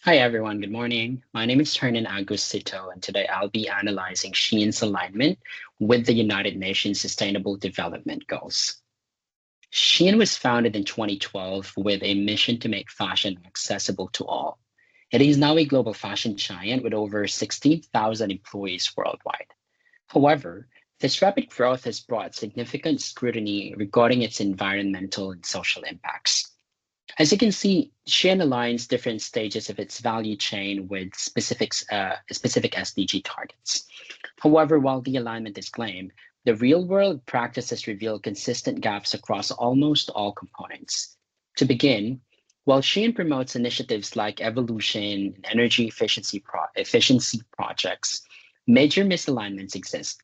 Hi everyone, good morning. My name is Hernan Aguacito, and today I'll be analyzing SHEIN's alignment with the United Nations Sustainable Development Goals. SHEIN was founded in 2012 with a mission to make fashion accessible to all. It is now a global fashion giant with over 16,000 employees worldwide. However, this rapid growth has brought significant scrutiny regarding its environmental and social impacts. As you can see, Shein aligns different stages of its value chain with specific SDG targets. However, while the alignment is claimed, the real-world practices reveal consistent gaps across almost all components. To begin, while Shein promotes initiatives like evolution and energy efficiency projects, major misalignments exist.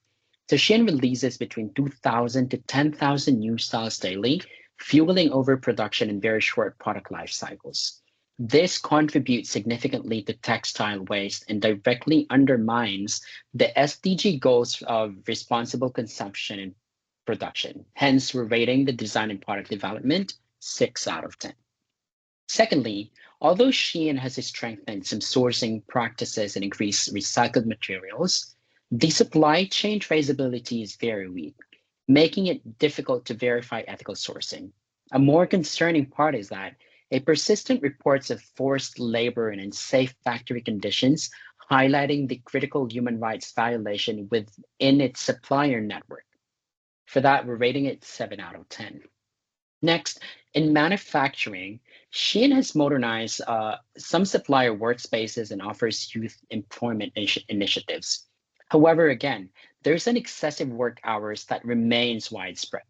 So Shein releases between 2,000 to 10,000 new styles daily, fueling overproduction and very short product life cycles. This contributes significantly to textile waste and directly undermines the SDG goals of responsible consumption and production. Hence, we're rating the design and product development 6 out of 10. Secondly, although Shein has strengthened some sourcing practices and increased recycled materials, the supply chain traceability is very weak, making it difficult to verify ethical sourcing. A more concerning part is that a persistent reports of forced labor and unsafe factory conditions, highlighting the critical human rights violation within its supplier network. For that, we're rating it 7 out of 10. Next, in manufacturing, Shein has modernized some supplier workspaces and offers youth employment initiatives. However, again, there's an excessive work hours that remains widespread.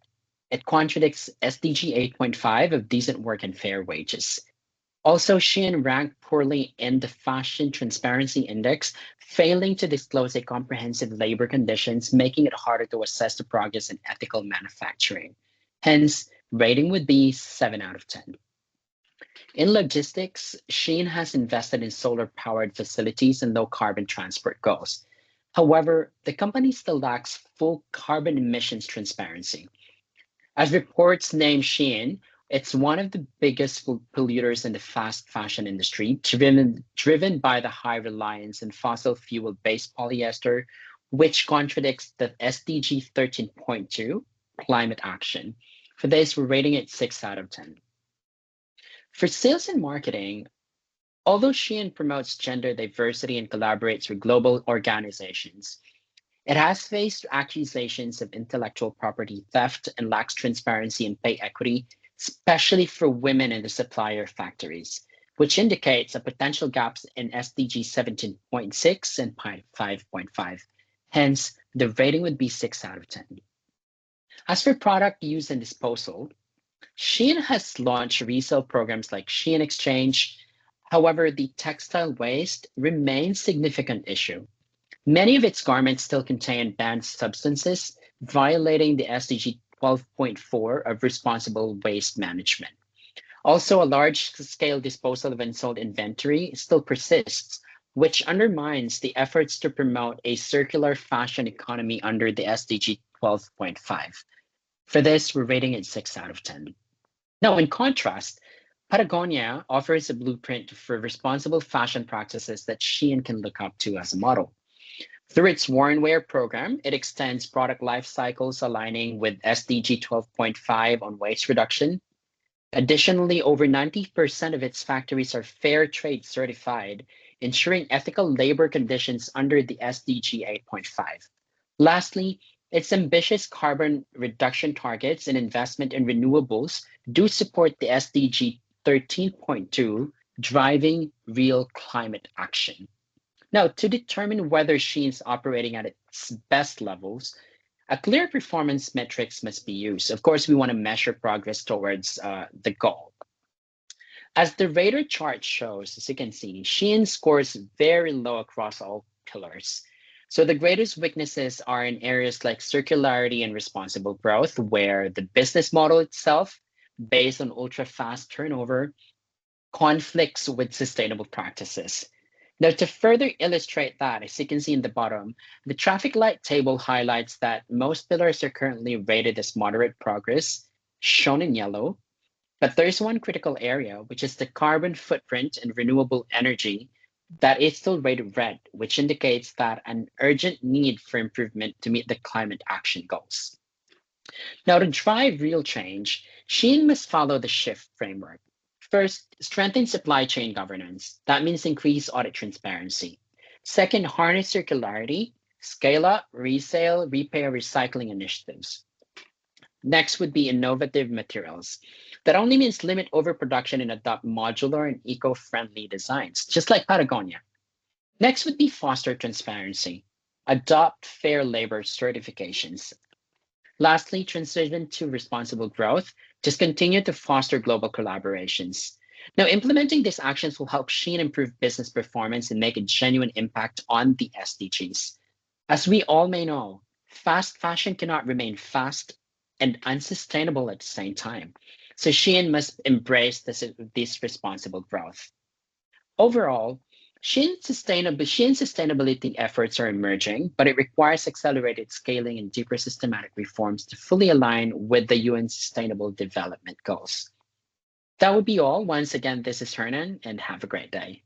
It contradicts SDG 8.5 of decent work and fair wages. Also, Shein ranked poorly in the Fashion Transparency Index, failing to disclose a comprehensive labor conditions, making it harder to assess the progress in ethical manufacturing. Hence, rating would be 7 out of 10. In logistics, Shein has invested in solar-powered facilities and low-carbon transport goals. However, the company still lacks full carbon emissions transparency. As reports name Shein, it's one of the biggest polluters in the fast fashion industry, driven by the high reliance on fossil fuel-based polyester, which contradicts the SDG 13.2 climate action. For this, we're rating it 6 out of 10. For sales and marketing, although Shein promotes gender diversity and collaborates with global organizations, it has faced accusations of intellectual property theft and lacks transparency and pay equity, especially for women in the supplier factories, which indicates a potential gaps in SDG 17.6 and 5.5. Hence, the rating would be 6 out of 10. As for product use and disposal, Shein has launched resale programs like Shein Exchange. However, the textile waste remains a significant issue. Many of its garments still contain banned substances, violating the SDG 12.4 of responsible waste management. Also, a large-scale disposal of unsold inventory still persists, which undermines the efforts to promote a circular fashion economy under the SDG 12.5. For this, we're rating it 6 out of 10. Now, in contrast, Patagonia offers a blueprint for responsible fashion practices that Shein can look up to as a model. Through its Worn Wear program, it extends product life cycles aligning with SDG 12.5 on waste reduction. Additionally, over 90% of its factories are fair trade certified, ensuring ethical labor conditions under the SDG 8.5. Lastly, its ambitious carbon reduction targets and investment in renewables do support the SDG 13.2, driving real climate action. Now, to determine whether Shein's operating at its best levels, a clear performance metrics must be used. Of course, we want to measure progress towards the goal. As the radar chart shows, as you can see, Shein scores very low across all pillars. So the greatest weaknesses are in areas like circularity and responsible growth, where the business model itself, based on ultra-fast turnover, conflicts with sustainable practices. Now, to further illustrate that, as you can see in the bottom, the traffic light table highlights that most pillars are currently rated as moderate progress, shown in yellow, But there's one critical area, which is the carbon footprint and renewable energy that is still rated red, which indicates that an urgent need for improvement to meet the climate action goals. Now, to drive real change, SHEIN must follow the SHIFT framework. First, strengthen supply chain governance. That means increase audit transparency. Second, harness circularity, scale up, resale, repair, recycling initiatives. Next would be innovative materials. That only means limit overproduction and adopt modular and eco-friendly designs, just like Patagonia. Next would be foster transparency. Adopt fair labor certifications. Lastly, transition to responsible growth. Just continue to foster global collaborations. Now, implementing these actions will help SHEIN improve business performance and make a genuine impact on the SDGs. As we all may know, fast fashion cannot remain fast and unsustainable at the same time. So SHEIN must embrace this responsible growth. Overall, SHEIN sustainability efforts are emerging, but it requires accelerated scaling and deeper systematic reforms to fully align with the UN Sustainable Development Goals. That would be all. Once again, this is Hernan, and have a great day.